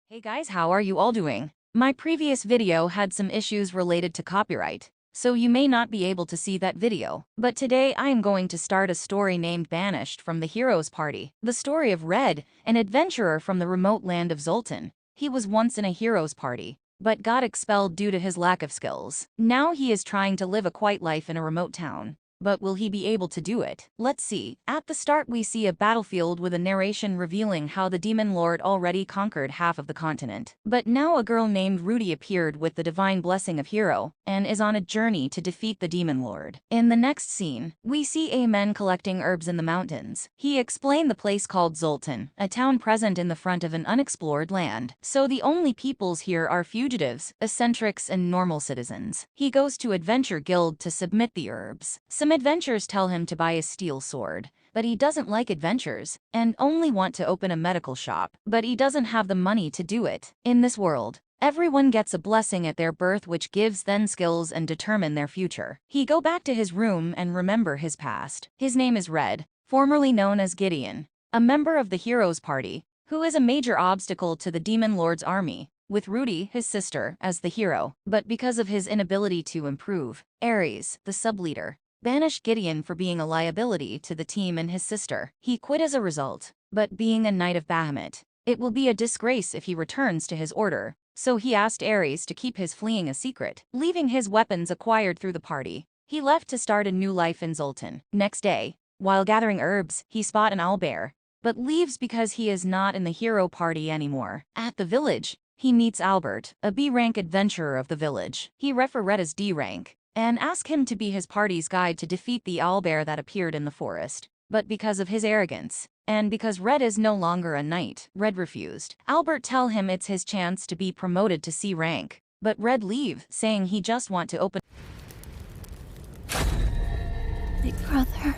Hey guys, how are you all doing? My previous video had some issues related to copyright, so you may not be able to see that video. But today I am going to start a story named Banished from the Hero's Party. The story of Red, an adventurer from the remote land of Zoltan. He was once in a hero's party, but got expelled due to his lack of skills. Now he is trying to live a quiet life in a remote town. But will he be able to do it? Let's see. At the start we see a battlefield with a narration revealing how the demon lord already conquered half of the continent. But now a girl named Rudy appeared with the divine blessing of hero, and is on a journey to defeat the demon lord. In the next scene, we see a man collecting herbs in the mountains. He explained the place called Zoltan, a town present in the front of an unexplored land. So the only peoples here are fugitives, eccentrics, and normal citizens. He goes to Adventure Guild to submit the herbs. Some adventurers tell him to buy a steel sword, but he doesn't like adventures and only want to open a medical shop, but he doesn't have the money to do it. In this world, everyone gets a blessing at their birth which gives them skills and determine their future. He go back to his room and remember his past. His name is Red, formerly known as Gideon, a member of the Hero's Party, who is a major obstacle to the Demon Lord's army, with Rudy, his sister, as the hero. But because of his inability to improve, Ares, the sub-leader, banished Gideon for being a liability to the team and his sister. He quit as a result, but being a knight of Bahamut, it will be a disgrace if he returns to his order, so he asked Ares to keep his fleeing a secret, leaving his weapons acquired through the party. He left to start a new life in Zoltan. Next day, while gathering herbs, he spot an owlbear, but leaves because he is not in the hero party anymore. At the village, he meets Albert, a B-rank adventurer of the village. He refer Red as D-rank, and ask him to be his party's guide to defeat the owlbear that appeared in the forest. But because of his arrogance, and because Red is no longer a knight, Red refused. Albert tell him it's his chance to be promoted to C rank, but Red leave, saying he just want to open. My brother.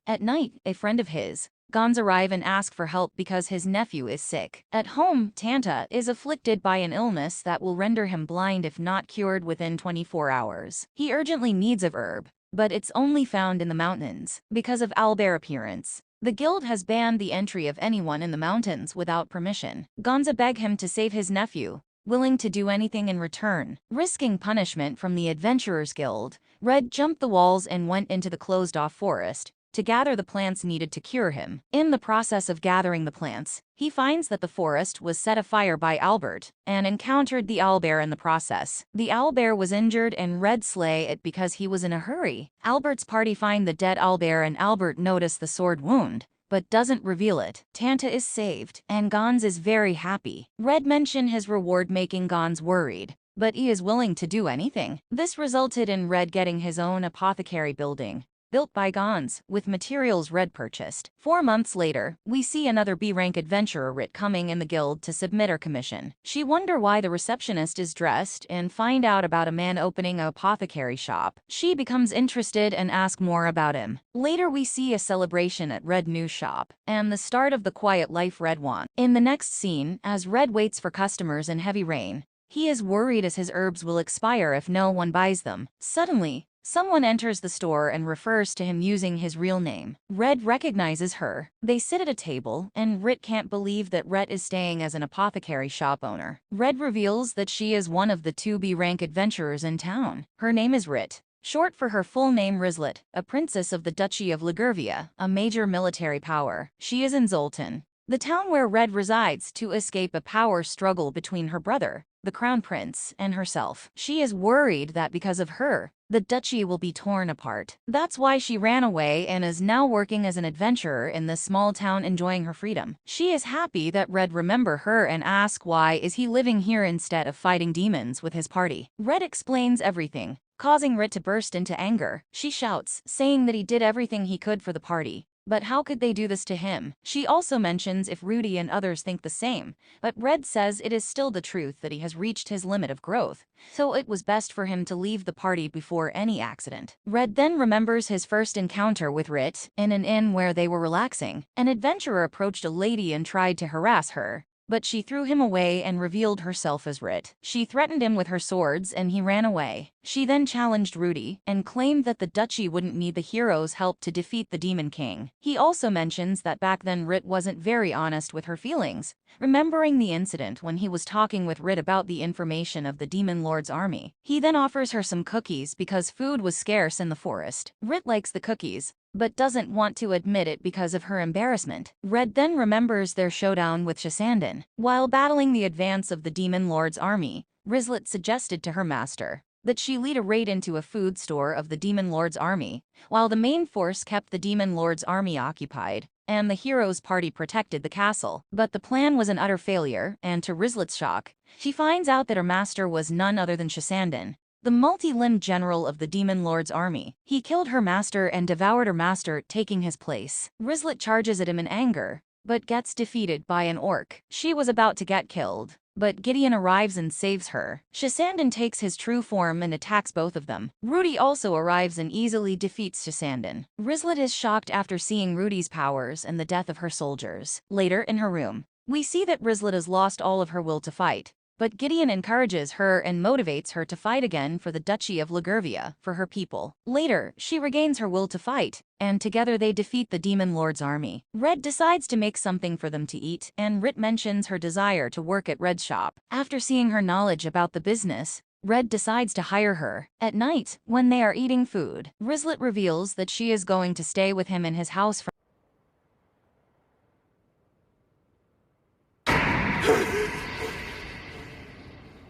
At night, a friend of his, Gons, arrive and ask for help because his nephew is sick. At home, Tanta is afflicted by an illness that will render him blind if not cured within 24 hours. He urgently needs a herb, but it's only found in the mountains. Because of owlbear appearance, the guild has banned the entry of anyone in the mountains without permission. Gonza beg him to save his nephew, willing to do anything in return. Risking punishment from the Adventurers Guild, Red jumped the walls and went into the closed-off forest to gather the plants needed to cure him. In the process of gathering the plants, he finds that the forest was set afire by Albert, and encountered the owlbear in the process. The owlbear was injured and Red slay it because he was in a hurry. Albert's party find the dead owlbear and Albert notice the sword wound, but doesn't reveal it. Tanta is saved, and Gons is very happy. Red mention his reward making Gons worried, but he is willing to do anything. This resulted in Red getting his own apothecary building, built by Gons, with materials Red purchased. 4 months later, we see another B-rank adventurer Rit coming in the guild to submit her commission. She wonder why the receptionist is dressed and find out about a man opening a apothecary shop. She becomes interested and asks more about him. Later we see a celebration at Red News shop, and the start of the quiet life Red wants. In the next scene, as Red waits for customers in heavy rain, he is worried as his herbs will expire if no one buys them. Suddenly, someone enters the store and refers to him using his real name. Red recognizes her. They sit at a table, and Rit can't believe that Red is staying as an apothecary shop owner. Red reveals that she is one of the 2 B-rank adventurers in town. Her name is Rit, short for her full name Rizlet, a princess of the Duchy of Ligurvia, a major military power. She is in Zoltan, the town where Red resides, to escape a power struggle between her brother, the crown prince, and herself. She is worried that because of her, the duchy will be torn apart. That's why she ran away and is now working as an adventurer in this small town enjoying her freedom. She is happy that Red remember her and ask why is he living here instead of fighting demons with his party. Red explains everything, causing Rit to burst into anger. She shouts, saying that he did everything he could for the party. But how could they do this to him? She also mentions if Rudy and others think the same, but Red says it is still the truth that he has reached his limit of growth, so it was best for him to leave the party before any accident. Red then remembers his first encounter with Rit in an inn where they were relaxing. An adventurer approached a lady and tried to harass her, but she threw him away and revealed herself as Rit. She threatened him with her swords and he ran away. She then challenged Rudy and claimed that the duchy wouldn't need the hero's help to defeat the Demon King. He also mentions that back then Rit wasn't very honest with her feelings, remembering the incident when he was talking with Rit about the information of the Demon Lord's army. He then offers her some cookies because food was scarce in the forest. Rit likes the cookies, but doesn't want to admit it because of her embarrassment. Red then remembers their showdown with Shasandan. While battling the advance of the Demon Lord's army, Rizlet suggested to her master that she lead a raid into a food store of the Demon Lord's army, while the main force kept the Demon Lord's army occupied, and the hero's party protected the castle. But the plan was an utter failure, and to Rizlet's shock, she finds out that her master was none other than Shasandan, the multi-limbed general of the Demon Lord's army. He killed her master and devoured her master, taking his place. Rizlet charges at him in anger, but gets defeated by an orc. She was about to get killed, but Gideon arrives and saves her. Shasandan takes his true form and attacks both of them. Rudy also arrives and easily defeats Shasandan. Rizlet is shocked after seeing Rudy's powers and the death of her soldiers. Later, in her room, we see that Rizlet has lost all of her will to fight, but Gideon encourages her and motivates her to fight again for the Duchy of Ligurvia, for her people. Later, she regains her will to fight, and together they defeat the Demon Lord's army. Red decides to make something for them to eat, and Rit mentions her desire to work at Red's shop. After seeing her knowledge about the business, Red decides to hire her. At night, when they are eating food, Rizlet reveals that she is going to stay with him in his house for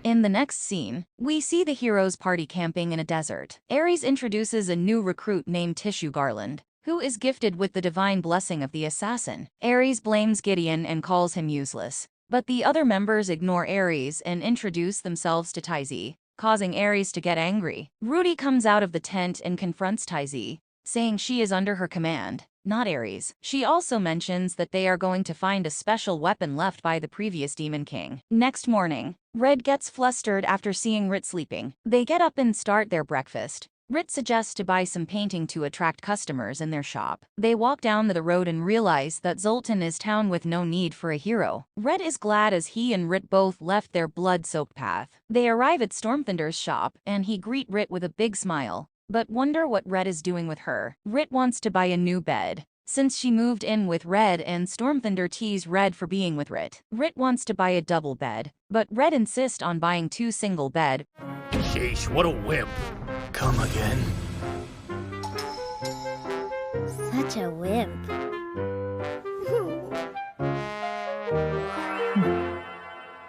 In the next scene, we see the hero's party camping in a desert. Ares introduces a new recruit named Tissue Garland, who is gifted with the divine blessing of the assassin. Ares blames Gideon and calls him useless, but the other members ignore Ares and introduce themselves to Taizi, causing Ares to get angry. Rudy comes out of the tent and confronts Taizi, saying she is under her command, not Ares. She also mentions that they are going to find a special weapon left by the previous Demon King. Next morning, Red gets flustered after seeing Rit sleeping. They get up and start their breakfast. Rit suggests to buy some painting to attract customers in their shop. They walk down the road and realize that Zoltan is town with no need for a hero. Red is glad as he and Rit both left their blood-soaked path. They arrive at Stormthunder's shop and he greet Rit with a big smile, but wonder what Red is doing with her. Rit wants to buy a new bed, since she moved in with Red and Stormthunder teased Red for being with Rit. Rit wants to buy a double bed, but Red insists on buying 2 single bed. Sheesh, what a wimp. Come again. Such a wimp.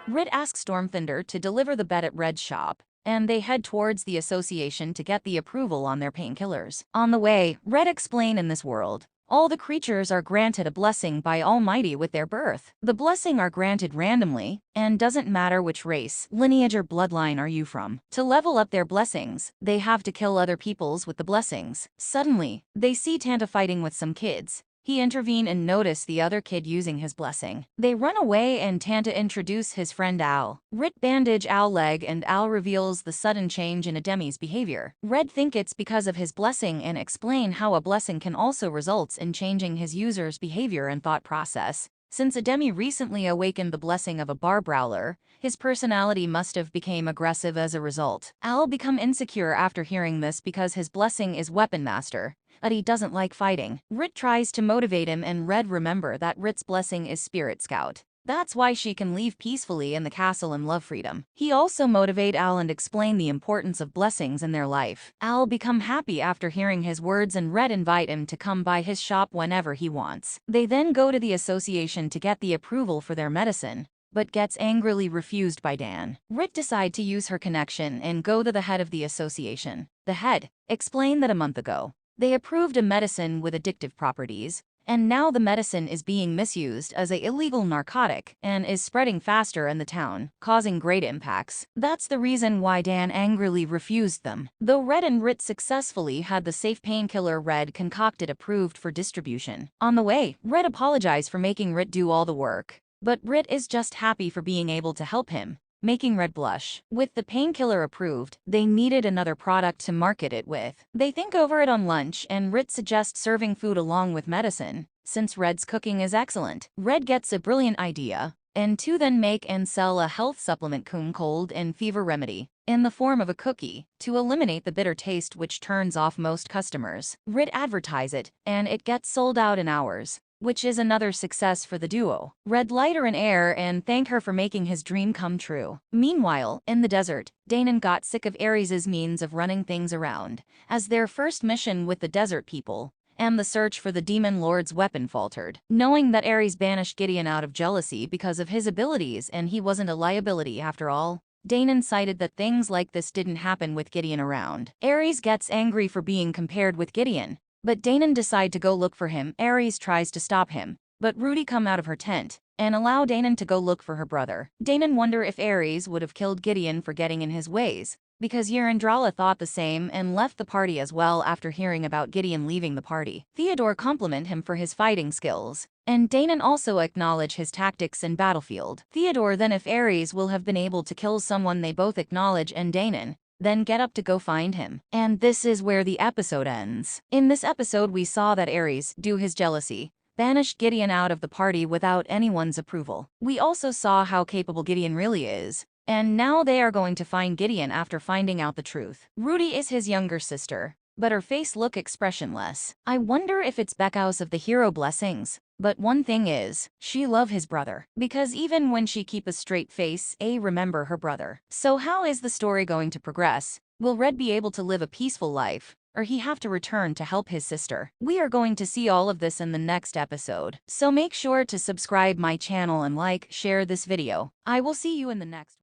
Rit asks Stormthunder to deliver the bed at Red's shop, and they head towards the association to get the approval on their painkillers. On the way, Red explains in this world, all the creatures are granted a blessing by Almighty with their birth. The blessing are granted randomly, and doesn't matter which race, lineage or bloodline are you from. To level up their blessings, they have to kill other peoples with the blessings. Suddenly, they see Tanta fighting with some kids. He intervene and notice the other kid using his blessing. They run away and Tanta introduce his friend Al. Rit bandage Al leg and Al reveals the sudden change in Ademi's behavior. Red think it's because of his blessing and explain how a blessing can also results in changing his user's behavior and thought process. Since Ademi recently awakened the blessing of a bar brawler, his personality must have become aggressive as a result. Al become insecure after hearing this because his blessing is Weapon Master, but he doesn't like fighting. Rit tries to motivate him and Red remember that Rit's blessing is Spirit Scout. That's why she can leave peacefully in the castle and love freedom. He also motivate Al and explain the importance of blessings in their life. Al become happy after hearing his words and Red invite him to come by his shop whenever he wants. They then go to the association to get the approval for their medicine, but gets angrily refused by Dan. Rit decide to use her connection and go to the head of the association. The head explained that a month ago, they approved a medicine with addictive properties, and now the medicine is being misused as an illegal narcotic and is spreading faster in the town, causing great impacts. That's the reason why Dan angrily refused them. Though Red and Rit successfully had the safe painkiller Red concocted approved for distribution. On the way, Red apologized for making Rit do all the work, but Rit is just happy for being able to help him, making Red blush. With the painkiller approved, they needed another product to market it with. They think over it on lunch and Rit suggests serving food along with medicine, since Red's cooking is excellent. Red gets a brilliant idea, and to then make and sell a health supplement cold and fever remedy in the form of a cookie to eliminate the bitter taste which turns off most customers. Rid advertise it, and it gets sold out in hours, which is another success for the duo. Red light her in air and thank her for making his dream come true. Meanwhile, in the desert, Danon got sick of Ares's means of running things around, as their first mission with the desert people and the search for the demon lord's weapon faltered. Knowing that Ares banished Gideon out of jealousy because of his abilities and he wasn't a liability after all, Danon cited that things like this didn't happen with Gideon around. Ares gets angry for being compared with Gideon, but Danon decide to go look for him. Ares tries to stop him, but Rudy come out of her tent and allow Danon to go look for her brother. Danon wonder if Ares would have killed Gideon for getting in his ways, because Yrandrala thought the same and left the party as well after hearing about Gideon leaving the party. Theodore compliment him for his fighting skills, and Danon also acknowledge his tactics in battlefield. Theodore then if Ares will have been able to kill someone they both acknowledge and Danon then get up to go find him. And this is where the episode ends. In this episode we saw that Ares, due his jealousy, banished Gideon out of the party without anyone's approval. We also saw how capable Gideon really is, and now they are going to find Gideon after finding out the truth. Rudy is his younger sister, but her face look expressionless. I wonder if it's because of the hero blessings. But one thing is, she love his brother, because even when she keep a straight face, remember her brother. So how is the story going to progress? Will Red be able to live a peaceful life, or he have to return to help his sister? We are going to see all of this in the next episode. So make sure to subscribe my channel and share this video. I will see you in the next.